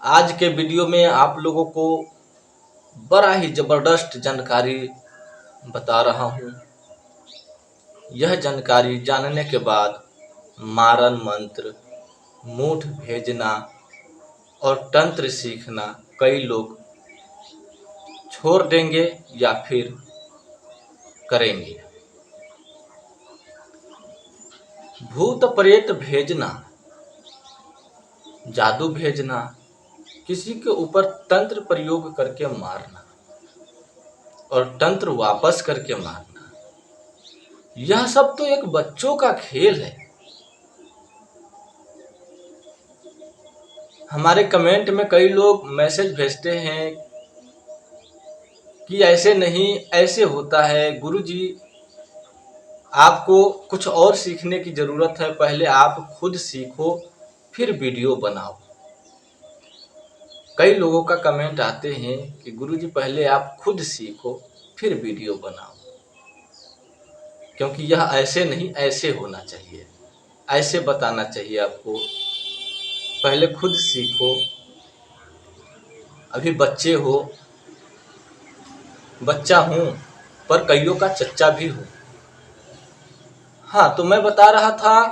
आज के वीडियो में आप लोगों को बड़ा ही जबरदस्त जानकारी बता रहा हूँ। यह जानकारी जानने के बाद मारन मंत्र, मूठ भेजना और तंत्र सीखना कई लोग छोड़ देंगे या फिर करेंगे। भूत प्रेत भेजना, जादू भेजना, किसी के ऊपर तंत्र प्रयोग करके मारना और तंत्र वापस करके मारना, यह सब तो एक बच्चों का खेल है। हमारे कमेंट में कई लोग मैसेज भेजते हैं कि ऐसे नहीं, ऐसे होता है। गुरुजी, आपको कुछ और सीखने की जरूरत है, पहले आप खुद सीखो फिर वीडियो बनाओ। कई लोगों का कमेंट आते हैं कि गुरुजी पहले आप खुद सीखो फिर वीडियो बनाओ, क्योंकि यह ऐसे नहीं, ऐसे होना चाहिए, ऐसे बताना चाहिए आपको। पहले खुद सीखो। अभी बच्चे हो, बच्चा हूँ पर कईयों का चच्चा भी हूँ। हाँ, तो मैं बता रहा था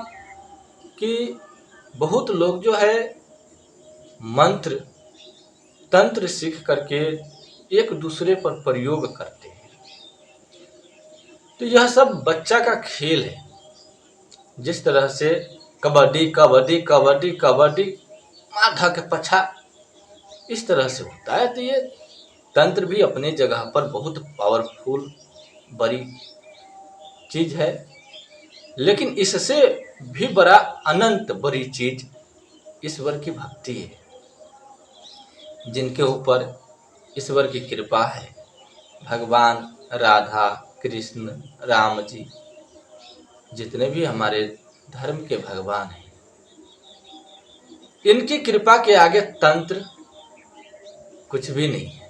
कि बहुत लोग जो है मंत्र तंत्र सीख करके एक दूसरे पर प्रयोग करते हैं, तो यह सब बच्चा का खेल है। जिस तरह से कबड्डी कबड्डी कबड्डी कबड्डी माथा के पछा, इस तरह से होता है। तो ये तंत्र भी अपने जगह पर बहुत पावरफुल बड़ी चीज है, लेकिन इससे भी बड़ा अनंत बड़ी चीज ईश्वर की भक्ति है। जिनके ऊपर ईश्वर की कृपा है, भगवान राधा कृष्ण राम जी, जितने भी हमारे धर्म के भगवान हैं, इनकी कृपा के आगे तंत्र कुछ भी नहीं है।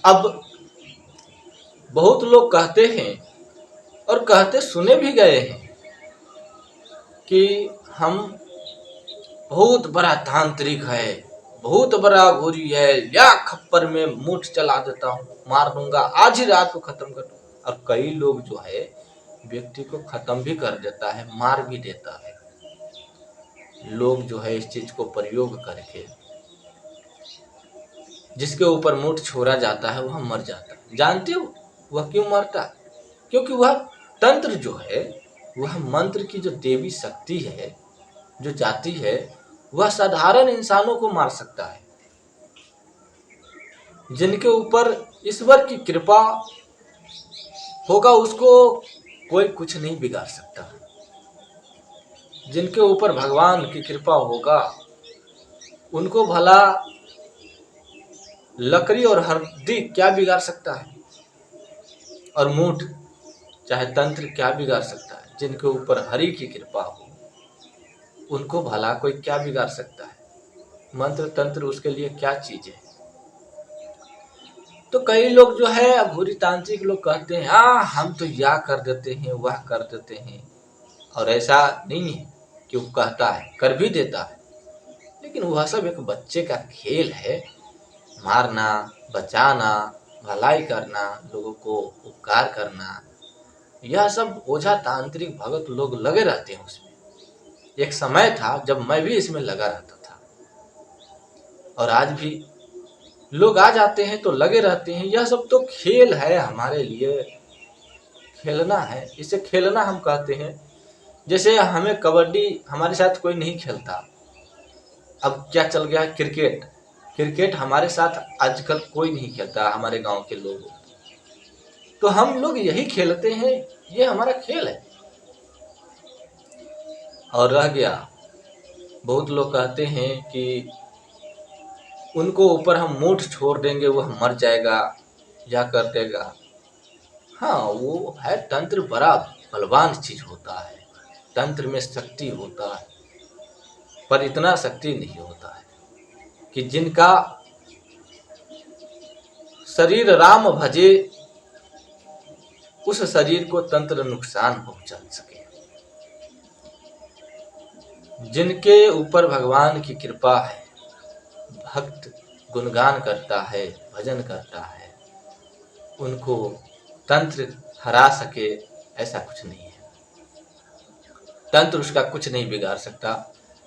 अब बहुत लोग कहते हैं और कहते सुने भी गए हैं कि हम बहुत बड़ा तांत्रिक है, बहुत बड़ा घोरी है, या खप्पर में मूठ चला देता हूँ, मार दूंगा, आज ही रात को खत्म कर दूंगा। और कई लोग जो है व्यक्ति को खत्म भी कर देता है, मार भी देता है। लोग जो है इस चीज को प्रयोग करके, जिसके ऊपर मूठ छोड़ा जाता है वह मर जाता है। जानते हो वह क्यों मरता? क्योंकि वह तंत्र जो है, वह मंत्र की जो देवी शक्ति है, जो जाती है, वह साधारण इंसानों को मार सकता है। जिनके ऊपर ईश्वर की कृपा होगा उसको कोई कुछ नहीं बिगाड़ सकता। जिनके ऊपर भगवान की कृपा होगा उनको भला लकड़ी और हड्डी क्या बिगाड़ सकता है, और मूठ चाहे तंत्र क्या बिगाड़ सकता है। जिनके ऊपर हरि की कृपा हो उनको भला कोई क्या बिगाड़ सकता है। मंत्र तंत्र उसके लिए क्या चीज है। तो कई लोग जो है अघोरी तांत्रिक लोग कहते हैं हाँ हम तो यह कर देते हैं वह कर देते हैं, और ऐसा नहीं है कि वो कहता है, कर भी देता है, लेकिन वह सब एक बच्चे का खेल है। मारना, बचाना, भलाई करना, लोगों को उपकार करना, यह सब ओझा तांत्रिक भगत लोग लगे रहते हैं उसमें। एक समय था जब मैं भी इसमें लगा रहता था, और आज भी लोग आ जाते हैं तो लगे रहते हैं। यह सब तो खेल है, हमारे लिए खेलना है, इसे खेलना हम कहते हैं। जैसे हमें कबड्डी हमारे साथ कोई नहीं खेलता, अब क्या चल गया क्रिकेट। क्रिकेट हमारे साथ आजकल कोई नहीं खेलता, हमारे गांव के लोग। तो हम लोग यही खेलते हैं, ये हमारा खेल है। और रह गया, बहुत लोग कहते हैं कि उनको ऊपर हम मूठ छोड़ देंगे वह मर जाएगा या कर देगा। हाँ, वो है तंत्र बड़ा बलवान चीज होता है, तंत्र में शक्ति होता है, पर इतना शक्ति नहीं होता है कि जिनका शरीर राम भजे उस शरीर को तंत्र नुकसान पहुंचा सके। जिनके ऊपर भगवान की कृपा है, भक्त गुणगान करता है, भजन करता है, उनको तंत्र हरा सके ऐसा कुछ नहीं है। तंत्र उसका कुछ नहीं बिगाड़ सकता,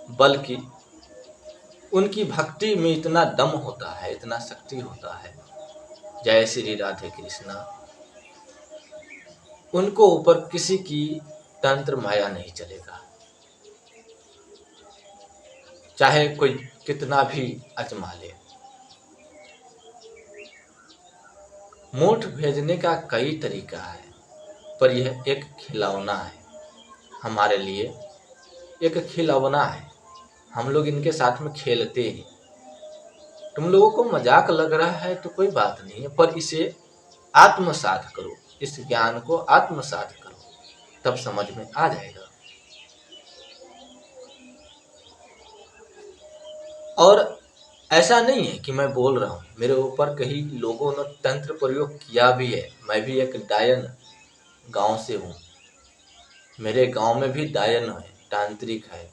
बल्कि उनकी भक्ति में इतना दम होता है, इतना शक्ति होता है। जय श्री राधे कृष्णा। उनको ऊपर किसी की तंत्र माया नहीं चलेगा, चाहे कोई कितना भी आजमा ले। मूठ भेजने का कई तरीका है, पर यह एक खिलौना है हमारे लिए, एक खिलौना है। हम लोग इनके साथ में खेलते हैं। तुम लोगों को मजाक लग रहा है तो कोई बात नहीं है, पर इसे आत्मसात करो, इस ज्ञान को आत्मसात करो, तब समझ में आ जाएगा। और ऐसा नहीं है कि मैं बोल रहा हूँ, मेरे ऊपर कई लोगों ने तंत्र प्रयोग किया भी है। मैं भी एक डायन गांव से हूँ, मेरे गांव में भी डायन है, तांत्रिक है,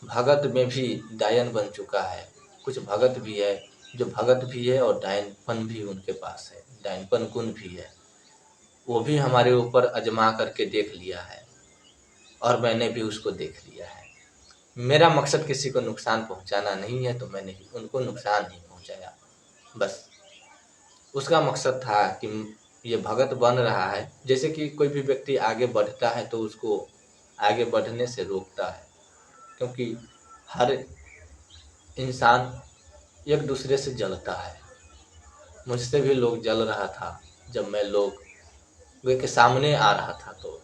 भगत में भी डायन बन चुका है। कुछ भगत भी है जो भगत भी है और डायनपन भी उनके पास है, डायनपन गुण भी है। वो भी हमारे ऊपर आजमा करके देख लिया है और मैंने भी उसको देख लिया है। मेरा मकसद किसी को नुकसान पहुंचाना नहीं है, तो मैंने उनको नुकसान नहीं पहुंचाया। बस उसका मकसद था कि ये भगत बन रहा है, जैसे कि कोई भी व्यक्ति आगे बढ़ता है तो उसको आगे बढ़ने से रोकता है, क्योंकि हर इंसान एक दूसरे से जलता है। मुझसे भी लोग जल रहा था जब मैं लोग के सामने आ रहा था, तो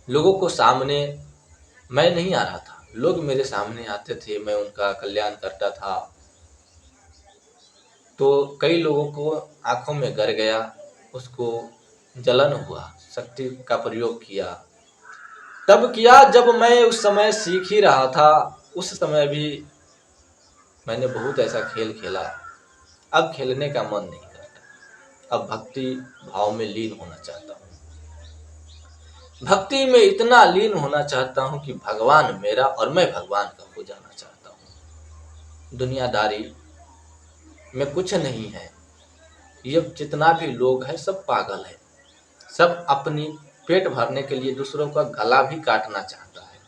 लोगों को सामने मैं नहीं आ रहा था, लोग मेरे सामने आते थे, मैं उनका कल्याण करता था। तो कई लोगों को आंखों में गर गया, उसको जलन हुआ, शक्ति का प्रयोग किया। तब किया जब मैं उस समय सीख ही रहा था। उस समय भी मैंने बहुत ऐसा खेल खेला, अब खेलने का मन नहीं करता। अब भक्ति भाव में लीन होना चाहता हूँ, भक्ति में इतना लीन होना चाहता हूँ कि भगवान मेरा और मैं भगवान का हो जाना चाहता हूँ। दुनियादारी में कुछ नहीं है। ये जितना भी लोग हैं सब पागल है, सब अपनी पेट भरने के लिए दूसरों का गला भी काटना चाहता है।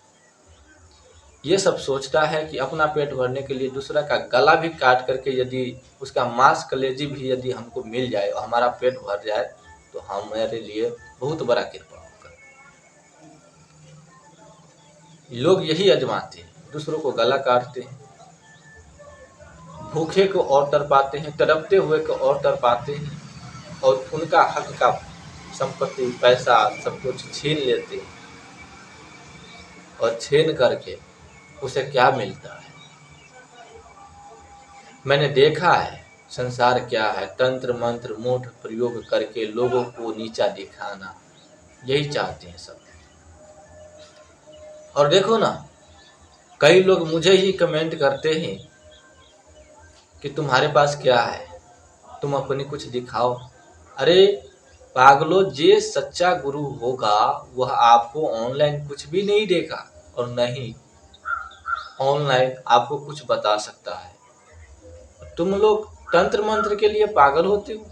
ये सब सोचता है कि अपना पेट भरने के लिए दूसरा का गला भी काट करके यदि उसका मांस कलेजी भी यदि हमको मिल जाए और हमारा पेट भर जाए तो हमारे लिए बहुत बड़ा कृपा होगा। लोग यही आजमाते हैं, दूसरों को गला काटते हैं, भूखे को और तड़पाते हैं, तड़पते हुए को और तड़पाते हैं, और उनका हक का संपत्ति पैसा सब कुछ छीन लेते हैं। और छीन करके उसे क्या मिलता है? मैंने देखा है संसार क्या है, तंत्र मंत्र मूठ प्रयोग करके लोगों को नीचा दिखाना, यही चाहते हैं सब। और देखो ना, कई लोग मुझे ही कमेंट करते हैं कि तुम्हारे पास क्या है, तुम अपनी कुछ दिखाओ। अरे पागलो, जे सच्चा गुरु होगा वह आपको ऑनलाइन कुछ भी नहीं देगा और नहीं ऑनलाइन आपको कुछ बता सकता है। तुम लोग तंत्र मंत्र के लिए पागल होते हो।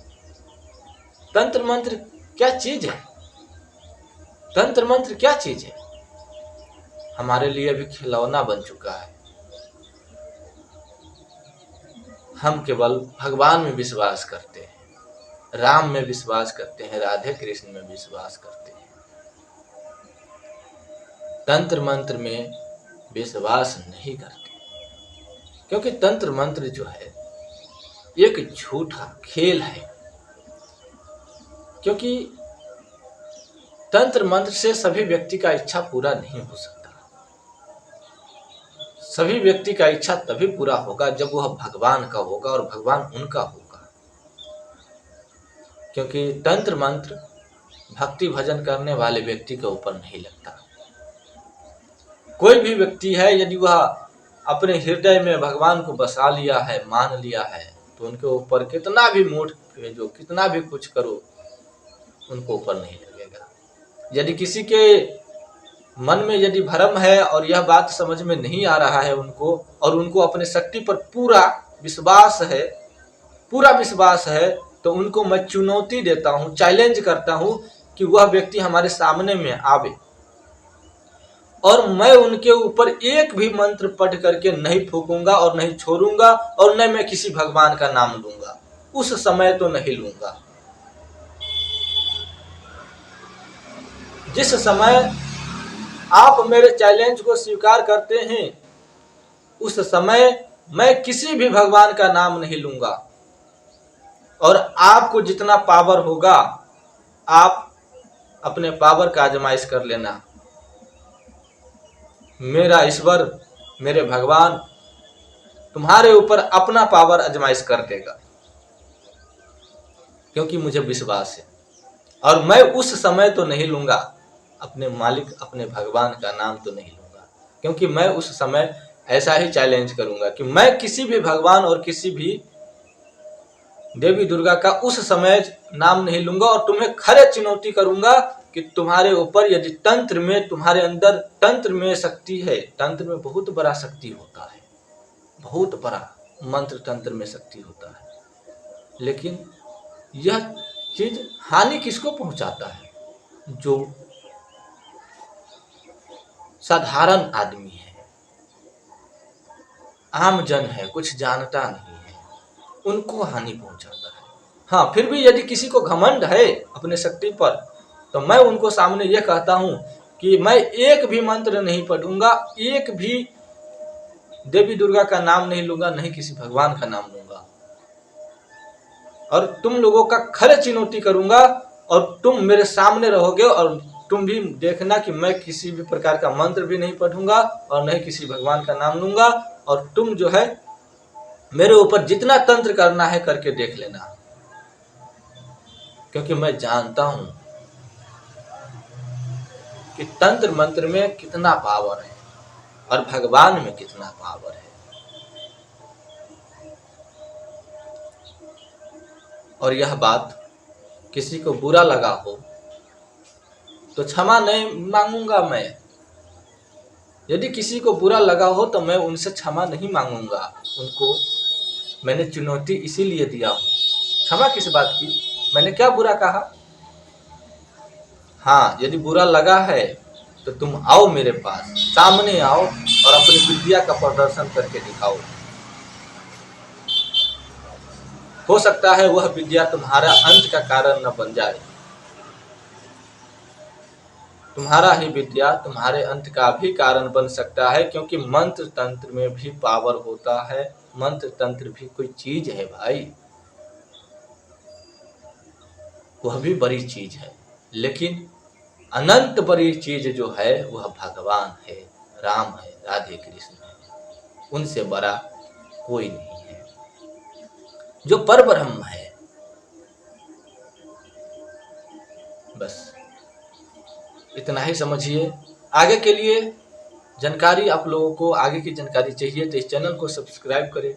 तंत्र मंत्र क्या चीज है? तंत्र मंत्र क्या चीज है? हमारे लिए भी खिलौना बन चुका है। हम केवल भगवान में विश्वास करते हैं, राम में विश्वास करते हैं, राधे कृष्ण में विश्वास करते हैं। तंत्र मंत्र में विश्वास नहीं करते, क्योंकि तंत्र मंत्र जो है एक झूठा खेल है। क्योंकि तंत्र मंत्र से सभी व्यक्ति का इच्छा पूरा नहीं हो सकता। सभी व्यक्ति का इच्छा तभी पूरा होगा जब वह भगवान का होगा और भगवान उनका होगा। क्योंकि तंत्र मंत्र भक्ति भजन करने वाले व्यक्ति के ऊपर नहीं लगता। कोई भी व्यक्ति है यदि वह अपने हृदय में भगवान को बसा लिया है, मान लिया है, तो उनके ऊपर कितना भी मूठ भेजो, कितना भी कुछ करो, उनको ऊपर नहीं लगेगा। यदि किसी के मन में यदि भ्रम है और यह बात समझ में नहीं आ रहा है उनको, और उनको अपने शक्ति पर पूरा विश्वास है, तो उनको मैं चुनौती देता हूं, चैलेंज करता हूं कि वह व्यक्ति हमारे सामने में आवे और मैं उनके ऊपर एक भी मंत्र पढ़ करके नहीं फूकूंगा और नहीं छोड़ूंगा, और न मैं किसी भगवान का नाम लूंगा। उस समय तो नहीं लूंगा। जिस समय आप मेरे चैलेंज को स्वीकार करते हैं, उस समय मैं किसी भी भगवान का नाम नहीं लूंगा। और आपको जितना पावर होगा, आप अपने पावर का आजमाइश कर लेना। मेरा ईश्वर, मेरे भगवान तुम्हारे ऊपर अपना पावर आजमाइश कर देगा, क्योंकि मुझे विश्वास है। और मैं उस समय तो नहीं लूंगा, अपने मालिक, अपने भगवान का नाम तो नहीं लूंगा, क्योंकि मैं उस समय ऐसा ही चैलेंज करूंगा कि मैं किसी भी भगवान और किसी भी देवी दुर्गा का उस समय नाम नहीं लूंगा, और तुम्हें खरे चुनौती करूंगा कि तुम्हारे ऊपर यदि तंत्र में, तुम्हारे अंदर तंत्र में शक्ति है, तंत्र में बहुत बड़ा शक्ति होता है, बहुत बड़ा मंत्र तंत्र में शक्ति होता है, लेकिन यह चीज हानि किसको पहुंचाता है? जो साधारण आदमी है, आम जन है, कुछ जानता नहीं है, उनको हानि पहुंचाता है। हाँ, फिर भी यदि किसी को घमंड है अपने शक्ति पर, तो मैं उनको सामने यह कहता हूं कि मैं एक भी मंत्र नहीं पढ़ूंगा, एक भी देवी दुर्गा का नाम नहीं लूंगा, नहीं किसी भगवान का नाम लूंगा, और तुम लोगों का खरे चुनौती करूंगा, और तुम मेरे सामने रहोगे, और तुम भी देखना कि मैं किसी भी प्रकार का मंत्र भी नहीं पढ़ूंगा और नहीं किसी भगवान का नाम लूंगा, और तुम जो है मेरे ऊपर जितना तंत्र करना है करके देख लेना, क्योंकि मैं जानता हूं कि तंत्र मंत्र में कितना पावर है और भगवान में कितना पावर है। और यह बात किसी को बुरा लगा हो तो क्षमा नहीं मांगूंगा मैं। यदि किसी को बुरा लगा हो तो मैं उनसे क्षमा नहीं मांगूंगा। उनको मैंने चुनौती इसीलिए दिया हूं। क्षमा किस बात की? मैंने क्या बुरा कहा? हाँ, यदि बुरा लगा है तो तुम आओ मेरे पास, सामने आओ और अपनी विद्या का प्रदर्शन करके दिखाओ। हो सकता है वह विद्या तुम्हारा अंत का कारण न बन जाए, तुम्हारा ही विद्या तुम्हारे अंत का भी कारण बन सकता है, क्योंकि मंत्र तंत्र में भी पावर होता है। मंत्र तंत्र भी कोई चीज है भाई, वह भी बड़ी चीज है, लेकिन अनंत बड़ी चीज जो है वह भगवान है, राम है, राधे कृष्ण है। उनसे बड़ा कोई नहीं है, जो परब्रह्म है। बस इतना ही समझिए। आगे के लिए जानकारी, आप लोगों को आगे की जानकारी चाहिए तो इस चैनल को सब्सक्राइब करें।